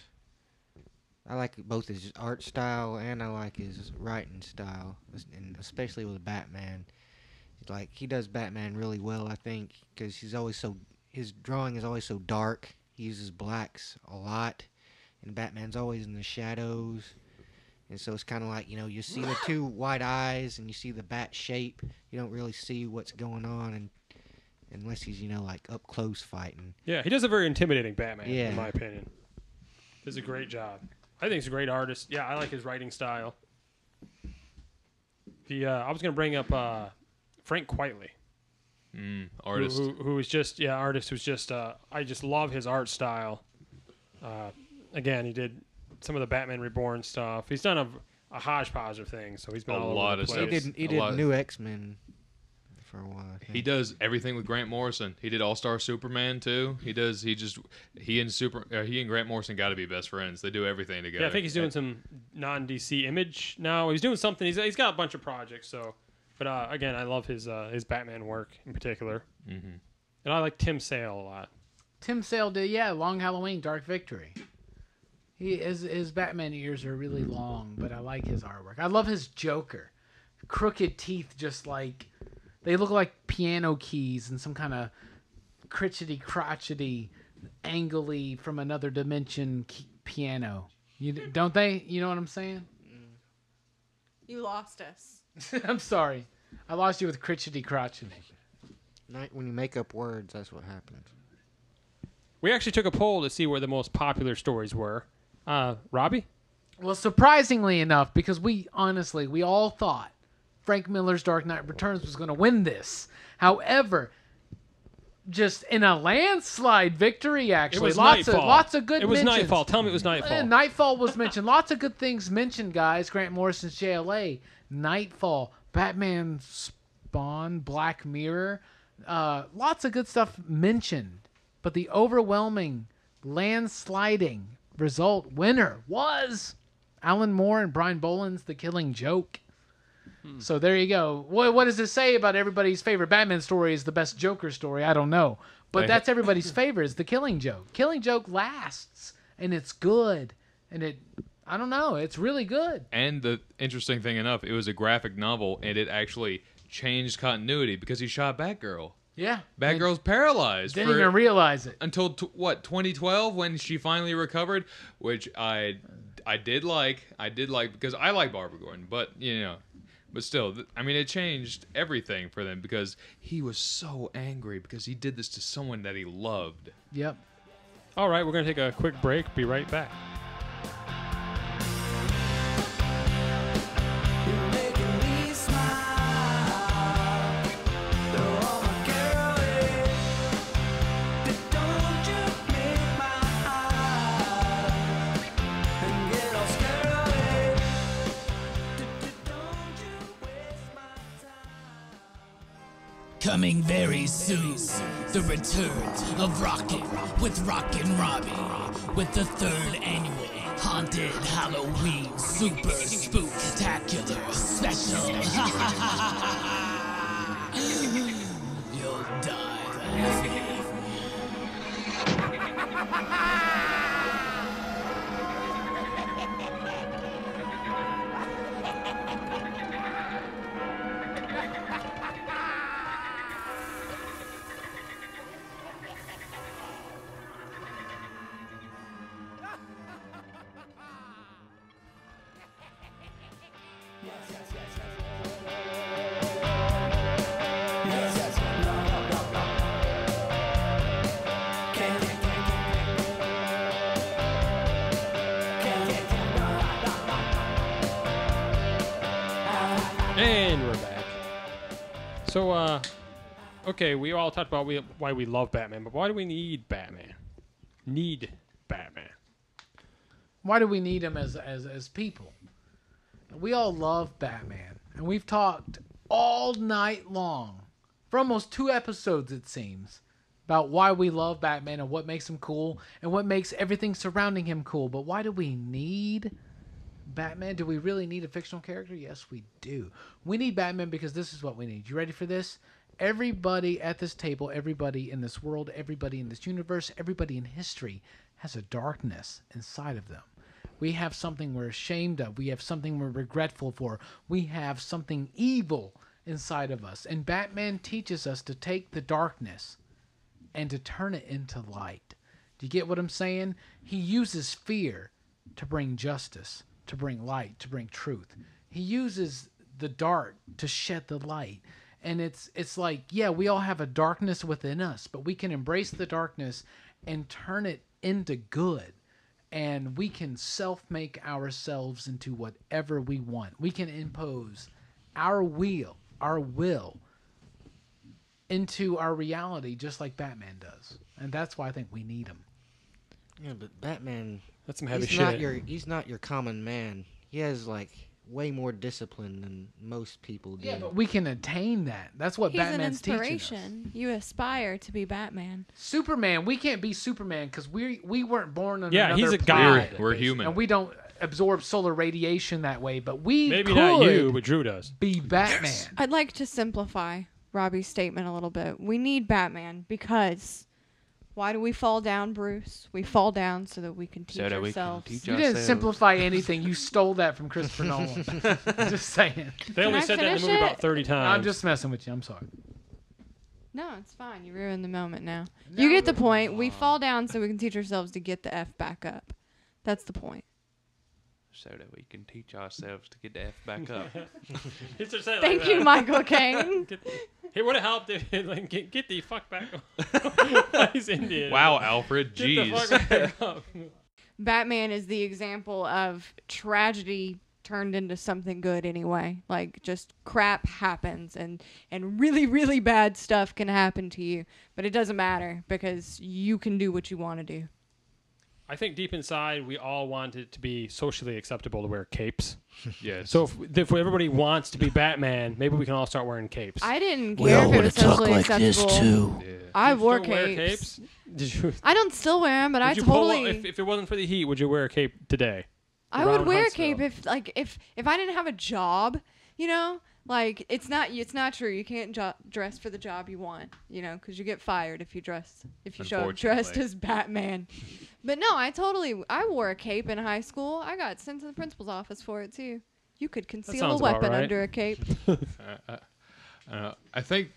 I like both his art style and I like his writing style, and especially with Batman. Like he does Batman really well, I think, because his drawing is always so dark. He uses blacks a lot, and Batman's always in the shadows. And so it's kind of like, you see the two white eyes and you see the bat shape. You don't really see what's going on unless he's, like up close fighting. Yeah, he does a very intimidating Batman, Yeah. in my opinion. Does a great job. I think he's a great artist. Yeah, I like his writing style. I was going to bring up Frank Quitely. Artist. Who is just, artist who's just, I just love his art style. Again, he did some of the Batman Reborn stuff. He's done a hodgepodge of things, so he's been all over the place. He did New X-Men for a while. He does everything with Grant Morrison. He did All-Star Superman too. He and Grant Morrison got to be best friends. They do everything together. Yeah, I think he's doing some non-DC Image now. He's doing something. He's got a bunch of projects. So, but again, I love his Batman work in particular, and I like Tim Sale a lot. Tim Sale did Long Halloween, Dark Victory. His Batman ears are really long, but I like his artwork. I love his Joker. Crooked teeth, just like they look like piano keys and some kind of crotchety, angly from another dimension piano. Don't they? You know what I'm saying? You lost us. I'm sorry. I lost you with crotchety. When you make up words, that's what happens. We actually took a poll to see where the most popular stories were. Robbie? Well, surprisingly enough, because we all thought Frank Miller's Dark Knight Returns was going to win this. However, just in a landslide victory, actually. It was lots Nightfall. Of good It was mentions. Nightfall. Tell me it was Nightfall. Nightfall was mentioned. Lots of good things mentioned, guys. Grant Morrison's JLA, Nightfall, Batman Spawn, Black Mirror. Lots of good stuff mentioned. But the overwhelming, landsliding result winner was Alan Moore and Brian Boland's The Killing Joke. So there you go. What does this say about everybody's favorite Batman story is the best Joker story? I don't know. But that's everybody's favorite is the Killing Joke. Killing Joke lasts, and it's good. And I don't know, it's really good. And the interesting thing enough, it was a graphic novel, and it actually changed continuity because he shot Batgirl. Yeah. Batgirl's paralyzed. Didn't even realize it. Until, 2012 when she finally recovered, which I did like. I did like because I like Barbara Gordon, but, but still, I mean, it changed everything for them because he was so angry because he did this to someone that he loved. Yep. All right, we're going to take a quick break. Be right back. Coming very soon, the return of Rockin' with Rockin' Robbie, with the 3rd annual Haunted Halloween Super Spooktacular Special. You'll die laughing. And we're back. So, okay, we all talked about why we love Batman, but why do we need Batman? Why do we need him as people? We all love Batman, and we've talked all night long, for almost 2 episodes it seems, about why we love Batman and what makes him cool and what makes everything surrounding him cool. But why do we need Batman? Do we really need a fictional character? Yes, we do. We need Batman because this is what we need. You ready for this? Everybody at this table, everybody in this world, everybody in this universe, everybody in history has a darkness inside of them. We have something we're ashamed of. We have something we're regretful for. We have something evil inside of us. And Batman teaches us to take the darkness and to turn it into light. Do you get what I'm saying? He uses fear to bring justice, to bring light, to bring truth. He uses the dark to shed the light. And it's like, yeah, we all have a darkness within us, but we can embrace the darkness and turn it into good. And we can self-make ourselves into whatever we want. We can impose our will into our reality just like Batman does. And that's why I think we need him. Yeah, but Batman, That's some heavy he's not your common man. He has like way more discipline than most people do. Yeah, but we can attain that. That's what He's Batman's an teaching us. inspiration. You aspire to be Batman. Superman, we can't be Superman because we weren't born on Yeah, another he's a planet. god. We're human. And we don't absorb solar radiation that way, but we Maybe could not you, but Drew does. be Batman. I'd like to simplify Robbie's statement a little bit. We need Batman because why do we fall down, Bruce? We fall down so that we can teach ourselves. You didn't simplify anything. You stole that from Christopher Nolan. Just saying. They only I said that in the finish movie it? about 30 times. I'm just messing with you. I'm sorry. No, it's fine. You ruined the moment now. You get the point. We fall down so we can teach ourselves to get the F back up. That's the point. So that we can teach ourselves to get the F back up. He just said it Thank like you, that. Michael Caine. It would have helped if like, get the fuck back up. He's Indian. Wow, Alfred, Get the jeez. fuck back up. Batman is the example of tragedy turned into something good anyway. Like, just crap happens and really, really bad stuff can happen to you. But it doesn't matter because you can do what you want to do. I think deep inside, we all want it to be socially acceptable to wear capes. Yes. So if everybody wants to be Batman, maybe we can all start wearing capes. I didn't care if it was socially acceptable. I Did you wore still wear capes. Did you? I don't still wear them, but I Would you pull totally. up, if it wasn't for the heat, would you wear a cape today? I would around wear a Huntsville? cape if I didn't have a job, you know. Like, it's not true. You can't dress for the job you want, you know, because you get fired if you show up dressed as Batman. But no, I wore a cape in high school. I got sent to the principal's office for it too. You could conceal a weapon under a cape. I think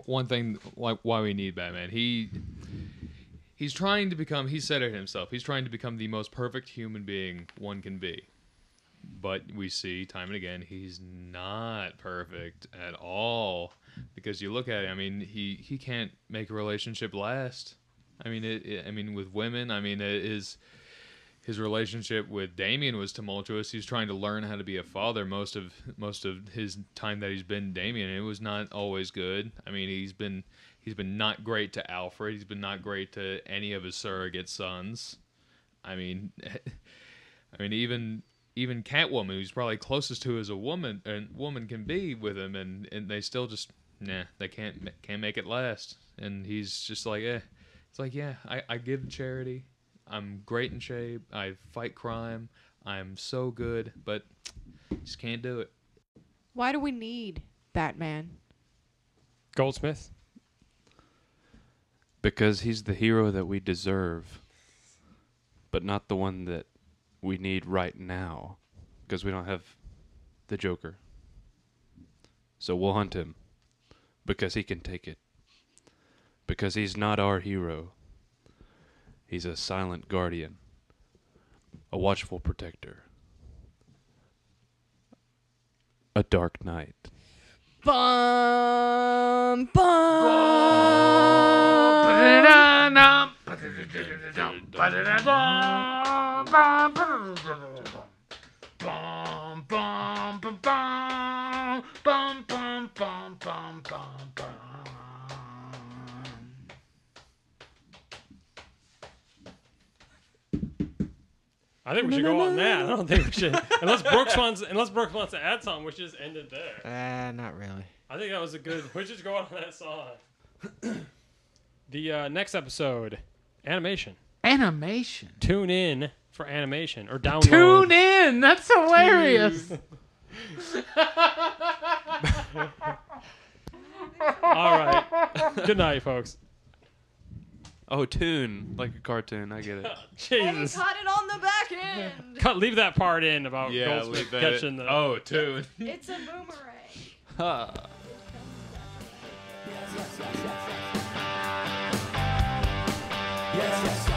one thing, like, why we need Batman, he's trying to become, he said it himself, he's trying to become the most perfect human being one can be. But we see time and again he's not perfect at all, because you look at it, I mean, he can't make a relationship last. I mean, with women, I mean, his relationship with Damien was tumultuous. He's trying to learn how to be a father most of his time that he's been Damien. It was not always good. I mean, he's been not great to Alfred. He's been not great to any of his surrogate sons. I mean, even Catwoman, who's probably closest to as a woman can be with him, and they still just they can't make it last. And he's just like, it's like, I give to charity, I'm great in shape, I fight crime, I'm so good, but just can't do it. Why do we need Batman? Goldsmith. Because he's the hero that we deserve, but not the one that we need right now, because we don't have the Joker. So we'll hunt him, because he can take it. Because he's not our hero. He's a silent guardian, a watchful protector, a dark knight. Bum, bum. I think we should go on that. I don't think we should. Unless Brooks wants to add something, we should just end it there. Not really. I think that was a good. We should go on that song. The next episode, animation. Animation. Tune in for animation or download. Tune in. That's hilarious. All right. Good night, folks. Oh, tune, like a cartoon. I get it. Jesus. Cut it on the back end. Leave that part in about Goldsmith catching the. Oh, tune. It's a boomerang. Yes, yes, yes.